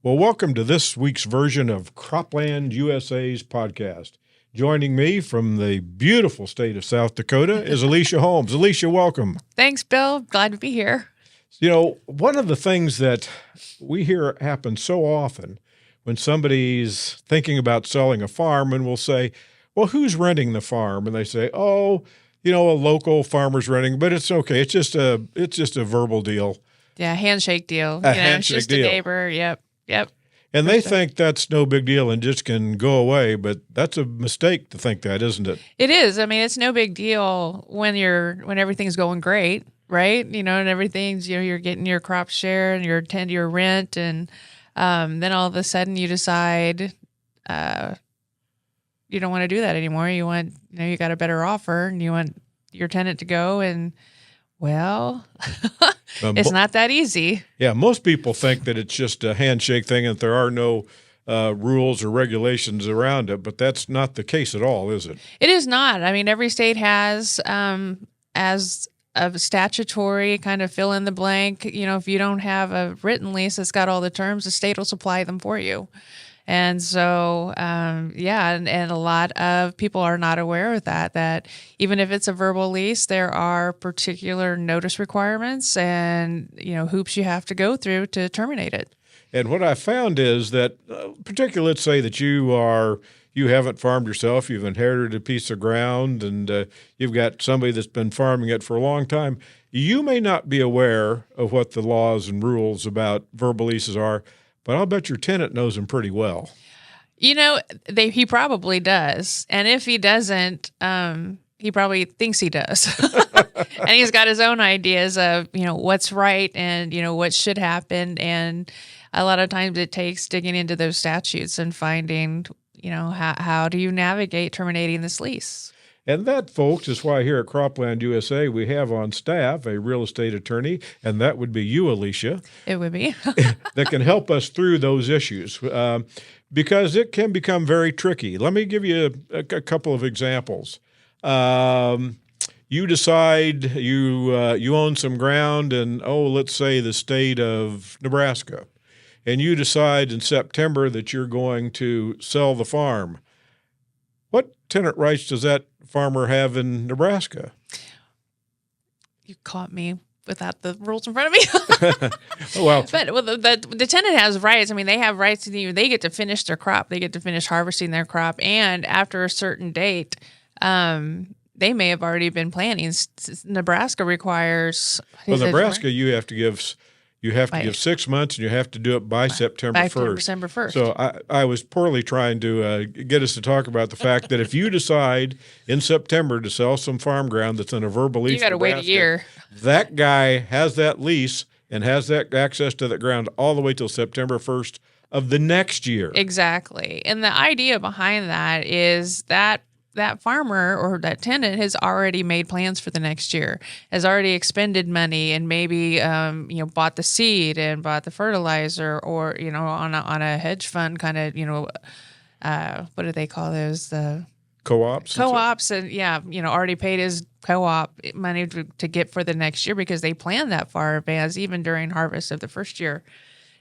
Well, welcome to this week's version of Cropland USA's podcast. Joining me from the beautiful state of South Dakota is Alicia Holmes. Alicia, welcome. Thanks, Bill. Glad to be here. You know, one of the things that we hear happen so often when somebody's thinking about selling a farm and we'll say, well, who's renting the farm? And they say, oh, a local farmer's renting, but it's okay. It's just a verbal deal. Yeah, handshake deal. Handshake it's just deal. a neighbor. Yep. And they think that's no big deal and just can go away, but that's a mistake to think that, isn't it? It is. I mean, it's no big deal when everything's going great, right? And everything's, you're getting your crop share and your rent, and then all of a sudden you decide you don't want to do that anymore. You want, you got a better offer and you want your tenant to go, and well, it's not that easy. Yeah, most people think that it's just a handshake thing and that there are no rules or regulations around it, but that's not the case at all, is it? It is not. I mean, every state has, as a statutory kind of fill in the blank, if you don't have a written lease that's got all the terms, the state will supply them for you. And so, and a lot of people are not aware of that even if it's a verbal lease, there are particular notice requirements and, hoops you have to go through to terminate it. And what I found is that, particularly, let's say that you haven't farmed yourself, you've inherited a piece of ground, and you've got somebody that's been farming it for a long time. You may not be aware of what the laws and rules about verbal leases are, but I'll bet your tenant knows them pretty well. He probably does. And if he doesn't, he probably thinks he does. And he's got his own ideas of, what's right and, what should happen. And a lot of times it takes digging into those statutes and finding, how do you navigate terminating this lease? And that, folks, is why here at Cropland USA we have on staff a real estate attorney, and that would be you, Alicia. It would be. That can help us through those issues because it can become very tricky. Let me give you a couple of examples. You decide you own some ground in, let's say the state of Nebraska, and you decide in September that you're going to sell the farm. What tenant rights does that farmer have in Nebraska? You caught me without the rules in front of me. Well, the tenant has rights. I mean, they have rights they get to finish their crop. They get to finish harvesting their crop. And after a certain date, they may have already been planting. Nebraska requires... Nebraska, you have to give 6 months, and you have to do it by September 1st. December 1st. So I was poorly trying to get us to talk about the fact that if you decide in September to sell some farm ground that's in a verbal lease, you got to wait a year. That guy has that lease and has that access to that ground all the way till September 1st of the next year. Exactly. And the idea behind that is that farmer or that tenant has already made plans for the next year, has already expended money and maybe, bought the seed and bought the fertilizer or, on a hedge fund kind of, what do they call those? The co-ops. And already paid his co-op money to get for the next year because they planned that far in advance, even during harvest of the first year.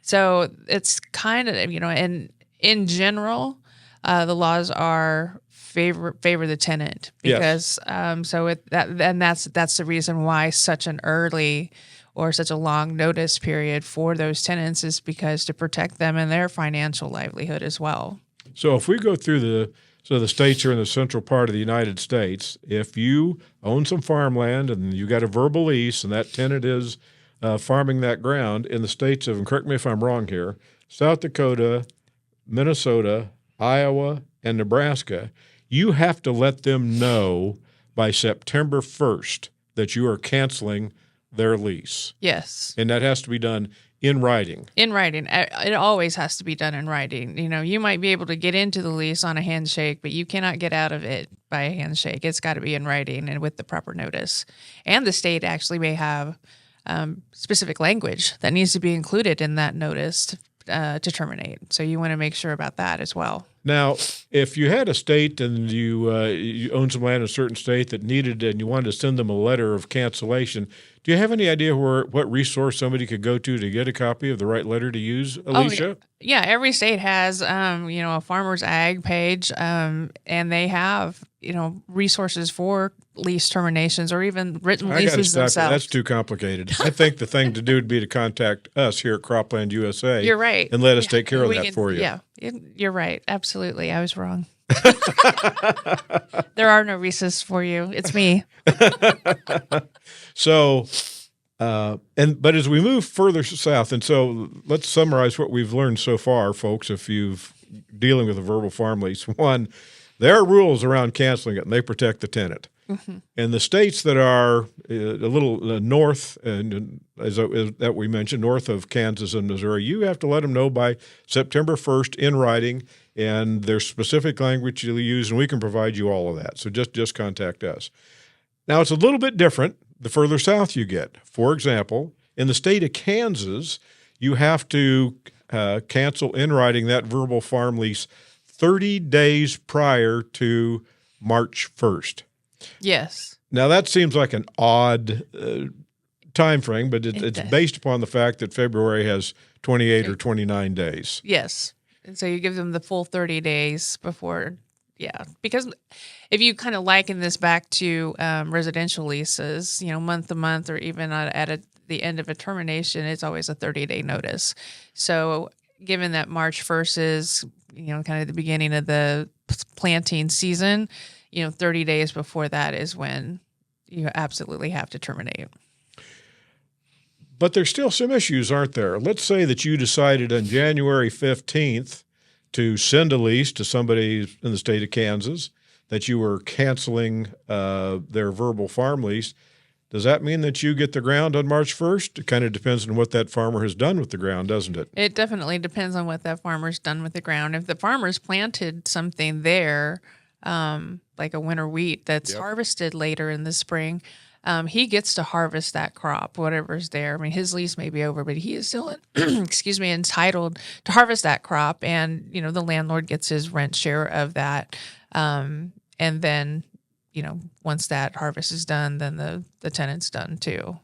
So it's kind of, and in general, the laws are favor the tenant because yes. That's the reason why such an early or such a long notice period for those tenants is because to protect them and their financial livelihood as well. So if we go through the states are in the central part of the United States, if you own some farmland and you got a verbal lease and that tenant is farming that ground in the states of, and correct me if I'm wrong here, South Dakota, Minnesota, Iowa, and Nebraska, you have to let them know by September 1st that you are canceling their lease. Yes. And that has to be done in writing. In writing. It always has to be done in writing. You might be able to get into the lease on a handshake, but you cannot get out of it by a handshake. It's got to be in writing and with the proper notice. And the state actually may have specific language that needs to be included in that notice to terminate. So you want to make sure about that as well. Now, if you had a state and you own some land in a certain state that needed and you wanted to send them a letter of cancellation, do you have any idea what resource somebody could go to get a copy of the right letter to use, Oh yeah. Alicia? Yeah, every state has a farmer's ag page, and they have, resources for lease terminations or even written I got to leases stop you. themselves. That's too complicated. I think the thing to do would be to contact us here at Cropland USA. You're right. And let us take care of We that can- for you. Yeah, you're right. Absolutely. I was wrong. There are no Reese's for you. It's me. So, but as we move further south, and so let's summarize what we've learned so far, folks. If you've dealing with a verbal farm lease, one, there are rules around canceling it, and they protect the tenant. Mm-hmm. And the states that are a little north, and as that we mentioned, north of Kansas and Missouri, you have to let them know by September 1st in writing, and there's specific language you'll use, and we can provide you all of that. So just contact us. Now, it's a little bit different the further south you get. For example, in the state of Kansas, you have to cancel in writing that verbal farm lease 30 days prior to March 1st. Yes. Now, that seems like an odd time frame, but it's does. based upon the fact that February has 28 or 29 days. Yes. And so you give them the full 30 days before. Yeah. Because if you kind of liken this back to residential leases, month to month, or even at the end of a termination, it's always a 30-day notice. So given that March 1st is, kind of the beginning of the planting season, 30 days before that is when you absolutely have to terminate. But there's still some issues, aren't there? Let's say that you decided on January 15th to send a lease to somebody in the state of Kansas, that you were canceling their verbal farm lease. Does that mean that you get the ground on March 1st? It kind of depends on what that farmer has done with the ground, doesn't it? It definitely depends on what that farmer's done with the ground. If the farmer's planted something there, like a winter wheat that's harvested later in the spring, he gets to harvest that crop, whatever's there. I mean, his lease may be over, but he is still, entitled to harvest that crop. And, the landlord gets his rent share of that. And then, once that harvest is done, then the tenant's done too.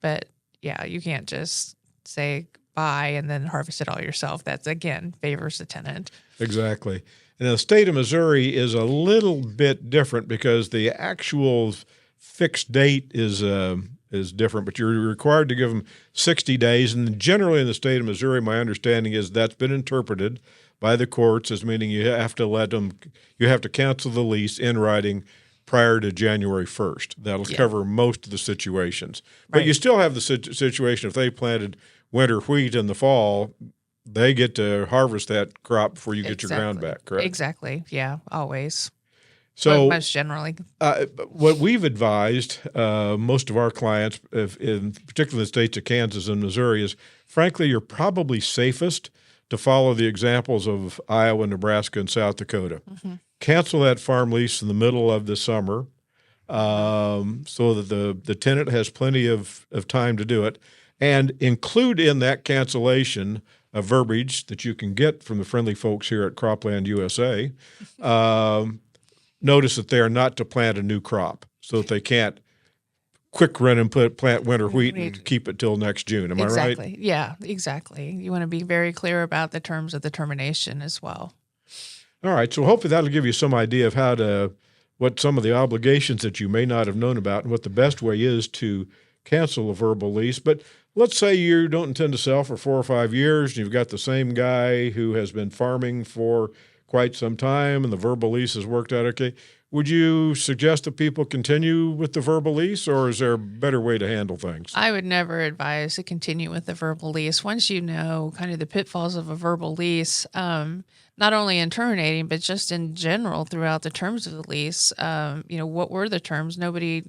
But yeah, you can't just say buy and then harvest it all yourself. That's, again, favors the tenant. Exactly. And the state of Missouri is a little bit different because the actual fixed date is different, but you're required to give them 60 days. And generally in the state of Missouri, my understanding is that's been interpreted by the courts as meaning you have to cancel the lease in writing prior to January 1st. That'll cover most of the situations. But you still have the situation if they planted winter wheat in the fall, they get to harvest that crop before you get your ground back, correct? Exactly. Yeah, always. So most generally. what we've advised most of our clients, in particular the states of Kansas and Missouri, is frankly you're probably safest to follow the examples of Iowa, Nebraska, and South Dakota. Mm-hmm. Cancel that farm lease in the middle of the summer so that the tenant has plenty of time to do it, and include in that cancellation a verbiage that you can get from the friendly folks here at Cropland USA. Notice that they are not to plant a new crop, so that they can't quick run and plant winter wheat and keep it till next June. Am I right? Exactly. Yeah, exactly. You want to be very clear about the terms of the termination as well. All right. So hopefully that'll give you some idea of what some of the obligations that you may not have known about and what the best way is to cancel a verbal lease. But let's say you don't intend to sell for 4 or 5 years, and you've got the same guy who has been farming for quite some time, and the verbal lease has worked out okay. Would you suggest that people continue with the verbal lease, or is there a better way to handle things? I would never advise to continue with the verbal lease. Once you know kind of the pitfalls of a verbal lease, not only in terminating, but just in general throughout the terms of the lease, what were the terms? Nobody,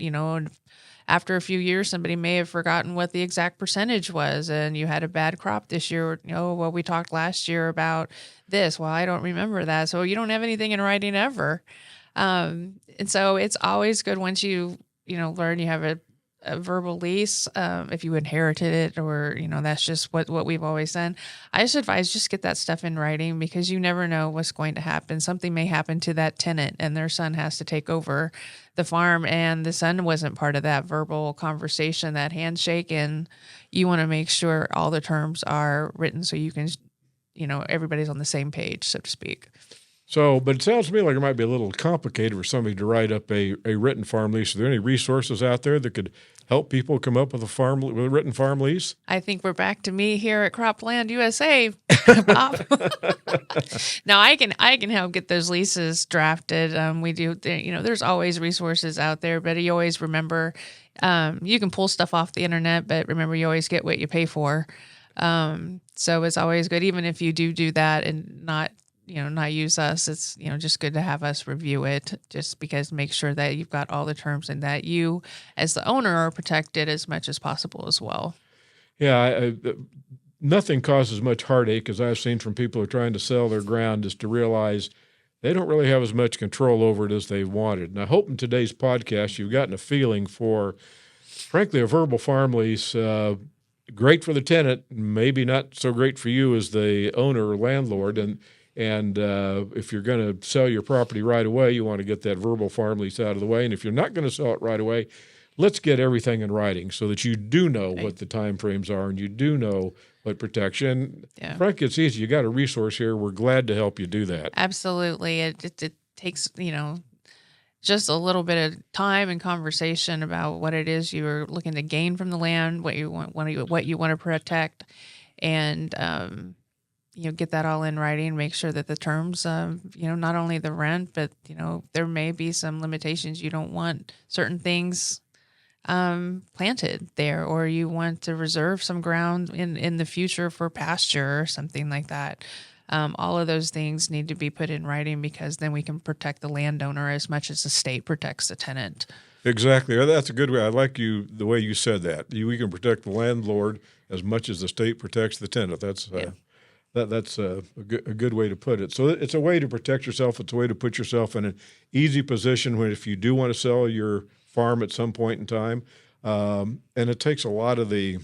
after a few years, somebody may have forgotten what the exact percentage was, and you had a bad crop this year. We talked last year about this. Well, I don't remember that. So you don't have anything in writing ever. And so it's always good once you learn you have a verbal lease, if you inherited it, or that's just what we've always done. I just advise just get that stuff in writing, because you never know what's going to happen. Something may happen to that tenant and their son has to take over the farm, and the son wasn't part of that verbal conversation, that handshake, and you want to make sure all the terms are written so you can, everybody's on the same page, so to speak. So, but it sounds to me like it might be a little complicated for somebody to write up a written farm lease. Are there any resources out there that could help people come up with a written farm lease? I think we're back to me here at Cropland USA, Bob. Now I can help get those leases drafted. We do, there's always resources out there, but you always remember, you can pull stuff off the internet, but remember, you always get what you pay for. So it's always good, even if you do that and not use us. It's, just good to have us review it, just because make sure that you've got all the terms and that you as the owner are protected as much as possible as well. Yeah. Nothing causes much heartache, as I've seen from people who are trying to sell their ground, is to realize they don't really have as much control over it as they wanted. And I hope in today's podcast, you've gotten a feeling for, frankly, a verbal farm lease, great for the tenant, maybe not so great for you as the owner or landlord. And if you're going to sell your property right away, you want to get that verbal farm lease out of the way. And if you're not going to sell it right away, let's get everything in writing so that you do know what the time frames are and you do know what protection. Yeah. Frankly, it's easy. You got a resource here. We're glad to help you do that. Absolutely. It takes, just a little bit of time and conversation about what it is you're looking to gain from the land, what you want to protect, and get that all in writing. Make sure that the terms, not only the rent, but there may be some limitations. You don't want certain things planted there, or you want to reserve some ground in the future for pasture or something like that. All of those things need to be put in writing, because then we can protect the landowner as much as the state protects the tenant. Exactly. That's a good way. I like the way you said that. We can protect the landlord as much as the state protects the tenant. That's a good way to put it. So it's a way to protect yourself. It's a way to put yourself in an easy position when, if you do want to sell your farm at some point in time, and it takes a lot of the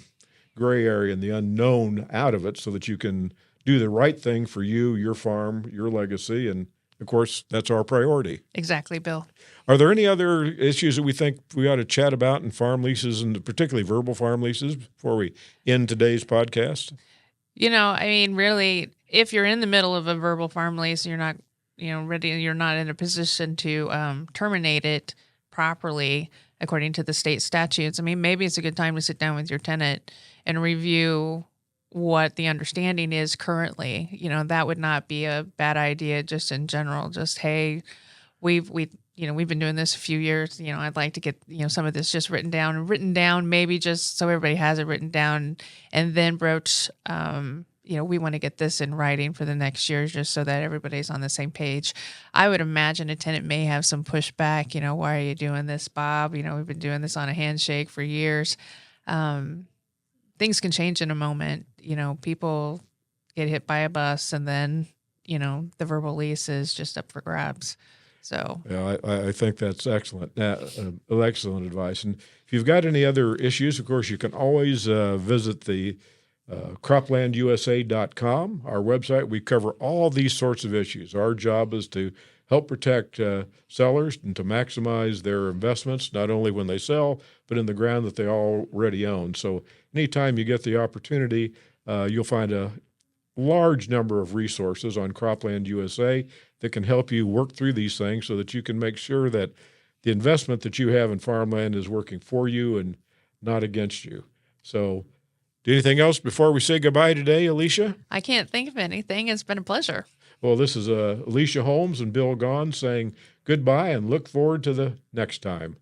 gray area and the unknown out of it so that you can do the right thing for you, your farm, your legacy, and of course, that's our priority. Exactly, Bill. Are there any other issues that we think we ought to chat about in farm leases, and particularly verbal farm leases, before we end today's podcast? Really, if you're in the middle of a verbal farm lease, you're not, ready, you're not in a position to terminate it properly according to the state statutes. Maybe it's a good time to sit down with your tenant and review what the understanding is currently. That would not be a bad idea, just in general. Just, hey, we've been doing this a few years. I'd like to get, some of this just written down, maybe just so everybody has it written down, and then broach, we want to get this in writing for the next year, just so that everybody's on the same page. I would imagine a tenant may have some pushback. Why are you doing this, Bob? We've been doing this on a handshake for years. Things can change in a moment. People get hit by a bus, and then, the verbal lease is just up for grabs. So yeah, I think that's excellent. Excellent advice. And if you've got any other issues, of course, you can always visit the croplandusa.com, our website. We cover all these sorts of issues. Our job is to help protect sellers and to maximize their investments, not only when they sell, but in the ground that they already own. So anytime you get the opportunity, you'll find a large number of resources on Cropland USA that can help you work through these things so that you can make sure that the investment that you have in farmland is working for you and not against you. So, anything else before we say goodbye today, Alicia? I can't think of anything. It's been a pleasure. Well, this is Alicia Holmes and Bill Gaughan saying goodbye and look forward to the next time.